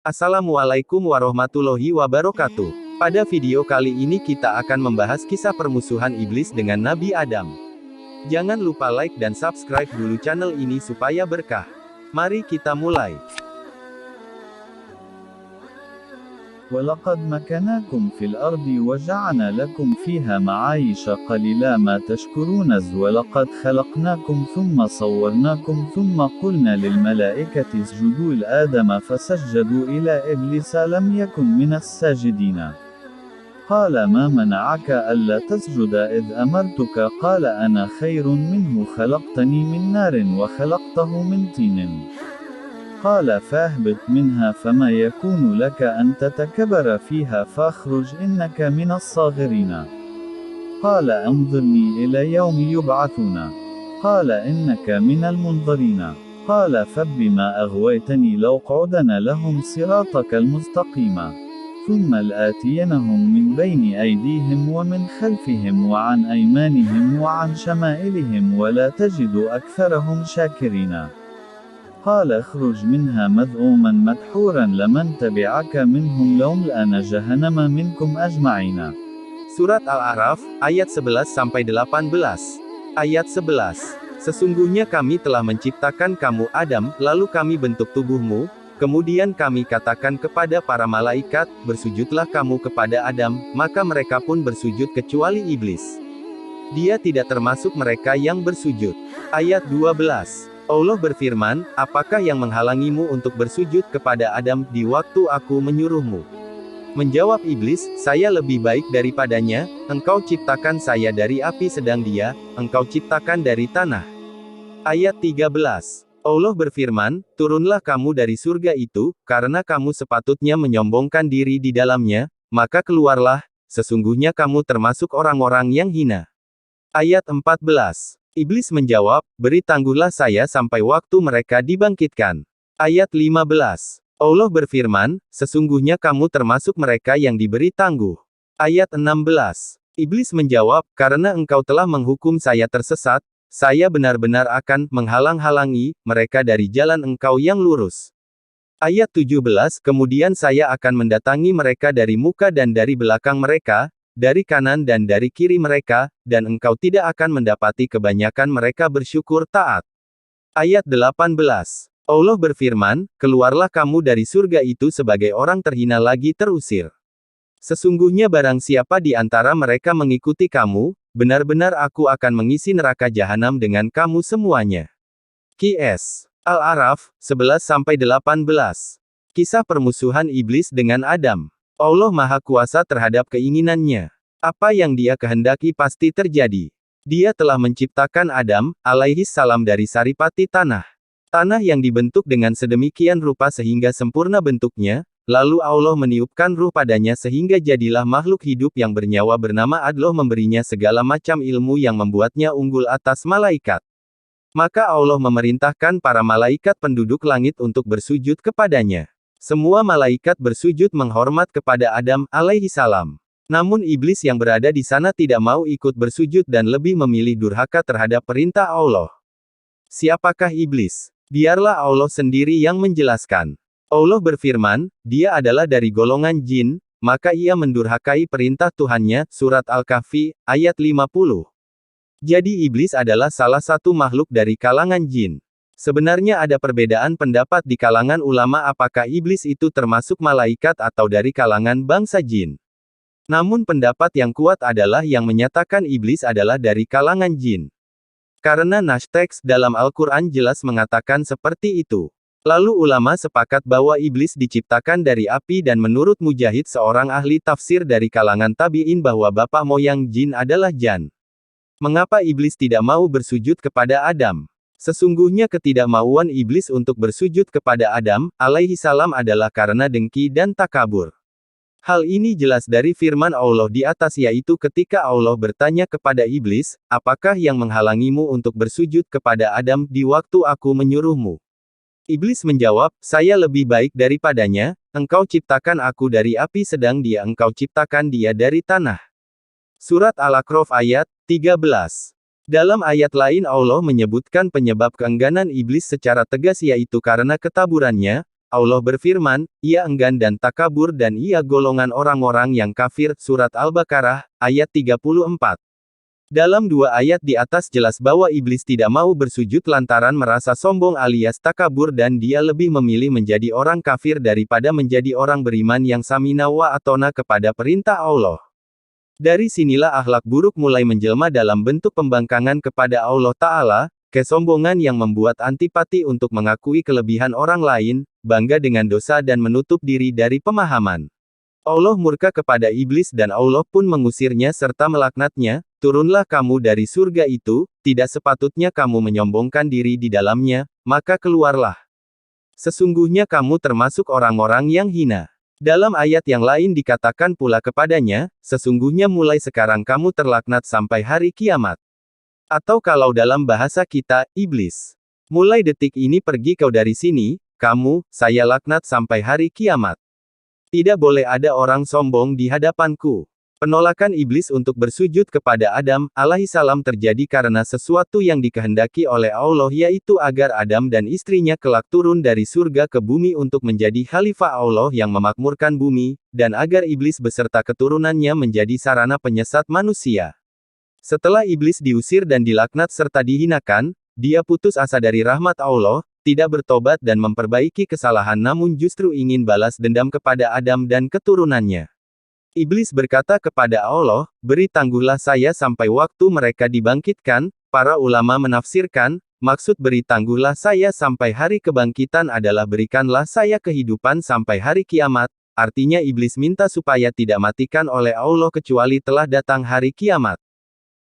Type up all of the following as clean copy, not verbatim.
Assalamualaikum warahmatullahi wabarakatuh. Pada video kali ini kita akan membahas kisah permusuhan iblis dengan Nabi Adam. Jangan lupa like dan subscribe dulu channel ini supaya berkah. Mari kita mulai. ولقد مكناكم في الأرض وجعلنا لكم فيها معايش قليلا ما تشكرون ولقد خلقناكم ثم صورناكم ثم قلنا للملائكة اسجدوا لآدم فسجدوا إلى إبليس لم يكن من الساجدين قال ما منعك ألا تسجد إذ أمرتك قال أنا خير منه خلقتني من نار وخلقته من طين قال فاهبط منها فما يكون لك أن تتكبر فيها فاخرج إنك من الصاغرين قال انظرني إلى يوم يبعثون قال إنك من المنظرين قال فبما أغويتني لأقعدن لهم صراطك المستقيم ثم لآتينهم من بين أيديهم ومن خلفهم وعن أيمانهم وعن شمائلهم ولا تجد أكثرهم شاكرين قال اخرج منها مذءوما مدحورا لمن تبعك منهم لأملأن جهنم منكم أجمعين. Surat Al-A'raf, ayat 11-18. Ayat 11. Sesungguhnya kami telah menciptakan kamu Adam, lalu kami bentuk tubuhmu, kemudian kami katakan kepada para malaikat, bersujudlah kamu kepada Adam, maka mereka pun bersujud kecuali iblis. Dia tidak termasuk mereka yang bersujud. Ayat 12. Allah berfirman, apakah yang menghalangimu untuk bersujud kepada Adam di waktu aku menyuruhmu? Menjawab iblis, saya lebih baik daripadanya, engkau ciptakan saya dari api sedang dia, engkau ciptakan dari tanah. Ayat 13. Allah berfirman, turunlah kamu dari surga itu, karena kamu sepatutnya menyombongkan diri di dalamnya, maka keluarlah, sesungguhnya kamu termasuk orang-orang yang hina. Ayat 14. Iblis menjawab, beri tangguhlah saya sampai waktu mereka dibangkitkan. Ayat 15. Allah berfirman, sesungguhnya kamu termasuk mereka yang diberi tangguh. Ayat 16. Iblis menjawab, karena engkau telah menghukum saya tersesat, saya benar-benar akan menghalang-halangi mereka dari jalan engkau yang lurus. Ayat 17, kemudian saya akan mendatangi mereka dari muka dan dari belakang mereka, dari kanan dan dari kiri mereka, dan engkau tidak akan mendapati kebanyakan mereka bersyukur taat. Ayat 18. Allah berfirman, keluarlah kamu dari surga itu sebagai orang terhina lagi terusir. Sesungguhnya barang siapa di antara mereka mengikuti kamu, benar-benar aku akan mengisi neraka jahanam dengan kamu semuanya. Qs. Al-A'raf, 11-18. Kisah permusuhan iblis dengan Adam. Allah Maha Kuasa terhadap keinginannya. Apa yang Dia kehendaki pasti terjadi. Dia telah menciptakan Adam, alaihi salam dari saripati tanah. Tanah yang dibentuk dengan sedemikian rupa sehingga sempurna bentuknya, lalu Allah meniupkan ruh padanya sehingga jadilah makhluk hidup yang bernyawa bernama Allah memberinya segala macam ilmu yang membuatnya unggul atas malaikat. Maka Allah memerintahkan para malaikat penduduk langit untuk bersujud kepadanya. Semua malaikat bersujud menghormat kepada Adam, alaihi salam. Namun iblis yang berada di sana tidak mau ikut bersujud dan lebih memilih durhaka terhadap perintah Allah. Siapakah iblis? Biarlah Allah sendiri yang menjelaskan. Allah berfirman, dia adalah dari golongan jin, maka ia mendurhakai perintah Tuhannya, surat Al-Kahfi, ayat 50. Jadi iblis adalah salah satu makhluk dari kalangan jin. Sebenarnya ada perbedaan pendapat di kalangan ulama apakah iblis itu termasuk malaikat atau dari kalangan bangsa jin. Namun pendapat yang kuat adalah yang menyatakan iblis adalah dari kalangan jin. Karena nas teks dalam Al-Quran jelas mengatakan seperti itu. Lalu ulama sepakat bahwa iblis diciptakan dari api dan menurut Mujahid seorang ahli tafsir dari kalangan tabi'in bahwa bapak moyang jin adalah jan. Mengapa iblis tidak mau bersujud kepada Adam? Sesungguhnya ketidakmauan iblis untuk bersujud kepada Adam, alaihi salam adalah karena dengki dan takabur. Hal ini jelas dari firman Allah di atas yaitu ketika Allah bertanya kepada iblis, apakah yang menghalangimu untuk bersujud kepada Adam di waktu aku menyuruhmu? Iblis menjawab, saya lebih baik daripadanya, engkau ciptakan aku dari api sedang engkau ciptakan dia dari tanah. Surat Al-A'raf ayat 13. Dalam ayat lain Allah menyebutkan penyebab keengganan iblis secara tegas yaitu karena ketaburannya, Allah berfirman, ia enggan dan takabur dan ia golongan orang-orang yang kafir. Surat Al-Baqarah, ayat 34. Dalam dua ayat di atas jelas bahwa iblis tidak mau bersujud lantaran merasa sombong alias takabur dan dia lebih memilih menjadi orang kafir daripada menjadi orang beriman yang samina wa atona kepada perintah Allah. Dari sinilah akhlak buruk mulai menjelma dalam bentuk pembangkangan kepada Allah Ta'ala, kesombongan yang membuat antipati untuk mengakui kelebihan orang lain, bangga dengan dosa dan menutup diri dari pemahaman. Allah murka kepada iblis dan Allah pun mengusirnya serta melaknatnya, turunlah kamu dari surga itu, tidak sepatutnya kamu menyombongkan diri di dalamnya, maka keluarlah. Sesungguhnya kamu termasuk orang-orang yang hina. Dalam ayat yang lain dikatakan pula kepadanya, sesungguhnya mulai sekarang kamu terlaknat sampai hari kiamat. Atau kalau dalam bahasa kita, iblis. Mulai detik ini pergi kau dari sini, kamu, saya laknat sampai hari kiamat. Tidak boleh ada orang sombong di hadapanku. Penolakan iblis untuk bersujud kepada Adam, alaihissalam terjadi karena sesuatu yang dikehendaki oleh Allah yaitu agar Adam dan istrinya kelak turun dari surga ke bumi untuk menjadi khalifah Allah yang memakmurkan bumi, dan agar iblis beserta keturunannya menjadi sarana penyesat manusia. Setelah iblis diusir dan dilaknat serta dihinakan, dia putus asa dari rahmat Allah, tidak bertobat dan memperbaiki kesalahan namun justru ingin balas dendam kepada Adam dan keturunannya. Iblis berkata kepada Allah, beri tangguhlah saya sampai waktu mereka dibangkitkan. Para ulama menafsirkan, maksud beri tangguhlah saya sampai hari kebangkitan adalah berikanlah saya kehidupan sampai hari kiamat, artinya iblis minta supaya tidak matikan oleh Allah kecuali telah datang hari kiamat.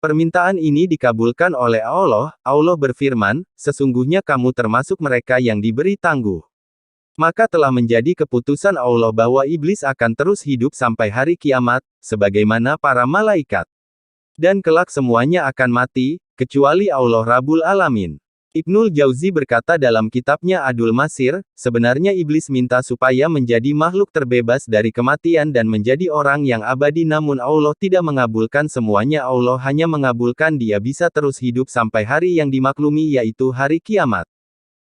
Permintaan ini dikabulkan oleh Allah, Allah berfirman, sesungguhnya kamu termasuk mereka yang diberi tangguh. Maka telah menjadi keputusan Allah bahwa iblis akan terus hidup sampai hari kiamat, sebagaimana para malaikat. Dan kelak semuanya akan mati, kecuali Allah Rabbul Alamin. Ibnul Jauzi berkata dalam kitabnya Adul Masir, sebenarnya iblis minta supaya menjadi makhluk terbebas dari kematian dan menjadi orang yang abadi namun Allah tidak mengabulkan semuanya Allah hanya mengabulkan dia bisa terus hidup sampai hari yang dimaklumi yaitu hari kiamat.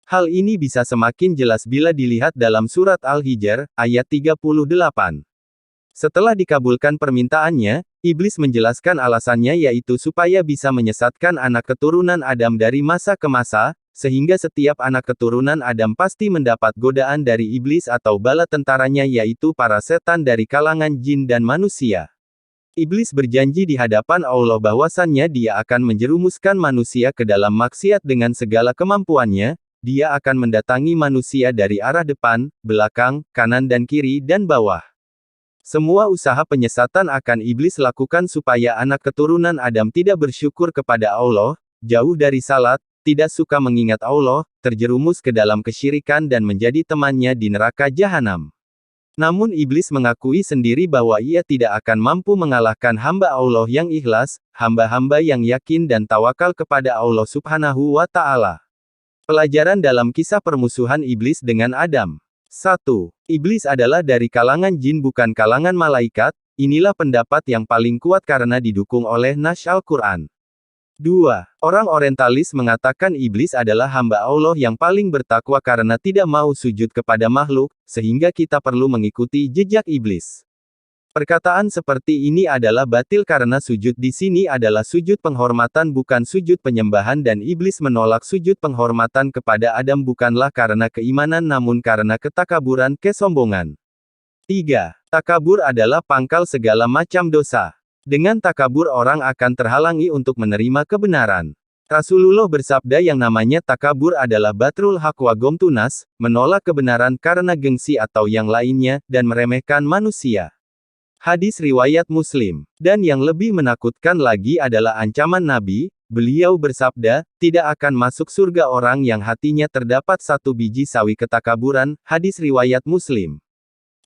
Hal ini bisa semakin jelas bila dilihat dalam surat Al-Hijr, ayat 38. Setelah dikabulkan permintaannya, iblis menjelaskan alasannya yaitu supaya bisa menyesatkan anak keturunan Adam dari masa ke masa, sehingga setiap anak keturunan Adam pasti mendapat godaan dari iblis atau bala tentaranya yaitu para setan dari kalangan jin dan manusia. Iblis berjanji di hadapan Allah bahwasannya dia akan menjerumuskan manusia ke dalam maksiat dengan segala kemampuannya. Dia akan mendatangi manusia dari arah depan, belakang, kanan dan kiri dan bawah. Semua usaha penyesatan akan iblis lakukan supaya anak keturunan Adam tidak bersyukur kepada Allah, jauh dari salat, tidak suka mengingat Allah, terjerumus ke dalam kesyirikan dan menjadi temannya di neraka jahanam. Namun iblis mengakui sendiri bahwa ia tidak akan mampu mengalahkan hamba Allah yang ikhlas, hamba-hamba yang yakin dan tawakal kepada Allah Subhanahu wa Ta'ala. Pelajaran dalam kisah permusuhan iblis dengan Adam. 1. Iblis adalah dari kalangan jin bukan kalangan malaikat, inilah pendapat yang paling kuat karena didukung oleh nas Al-Quran. 2. Orang orientalis mengatakan iblis adalah hamba Allah yang paling bertakwa karena tidak mau sujud kepada makhluk, sehingga kita perlu mengikuti jejak iblis. Perkataan seperti ini adalah batil karena sujud di sini adalah sujud penghormatan bukan sujud penyembahan dan iblis menolak sujud penghormatan kepada Adam bukanlah karena keimanan namun karena ketakaburan kesombongan. 3. Takabur adalah pangkal segala macam dosa. Dengan takabur orang akan terhalangi untuk menerima kebenaran. Rasulullah bersabda yang namanya takabur adalah batrul haq wa gomtunas, menolak kebenaran karena gengsi atau yang lainnya, dan meremehkan manusia. Hadis riwayat Muslim. Dan yang lebih menakutkan lagi adalah ancaman Nabi, beliau bersabda, tidak akan masuk surga orang yang hatinya terdapat satu biji sawi ketakaburan, hadis riwayat Muslim.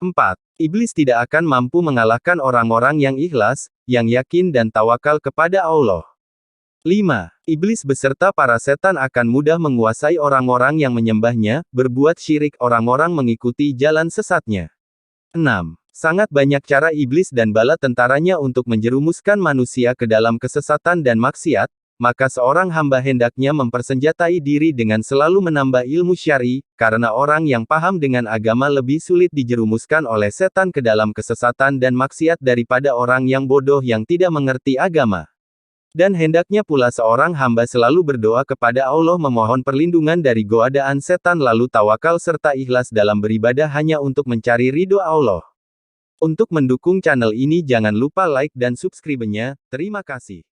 4. Iblis tidak akan mampu mengalahkan orang-orang yang ikhlas, yang yakin dan tawakal kepada Allah. 5. Iblis beserta para setan akan mudah menguasai orang-orang yang menyembahnya, berbuat syirik orang-orang mengikuti jalan sesatnya. 6. Sangat banyak cara iblis dan bala tentaranya untuk menjerumuskan manusia ke dalam kesesatan dan maksiat, maka seorang hamba hendaknya mempersenjatai diri dengan selalu menambah ilmu syar'i, karena orang yang paham dengan agama lebih sulit dijerumuskan oleh setan ke dalam kesesatan dan maksiat daripada orang yang bodoh yang tidak mengerti agama. Dan hendaknya pula seorang hamba selalu berdoa kepada Allah memohon perlindungan dari godaan setan lalu tawakal serta ikhlas dalam beribadah hanya untuk mencari ridho Allah. Untuk mendukung channel ini jangan lupa like dan subscribe-nya, terima kasih.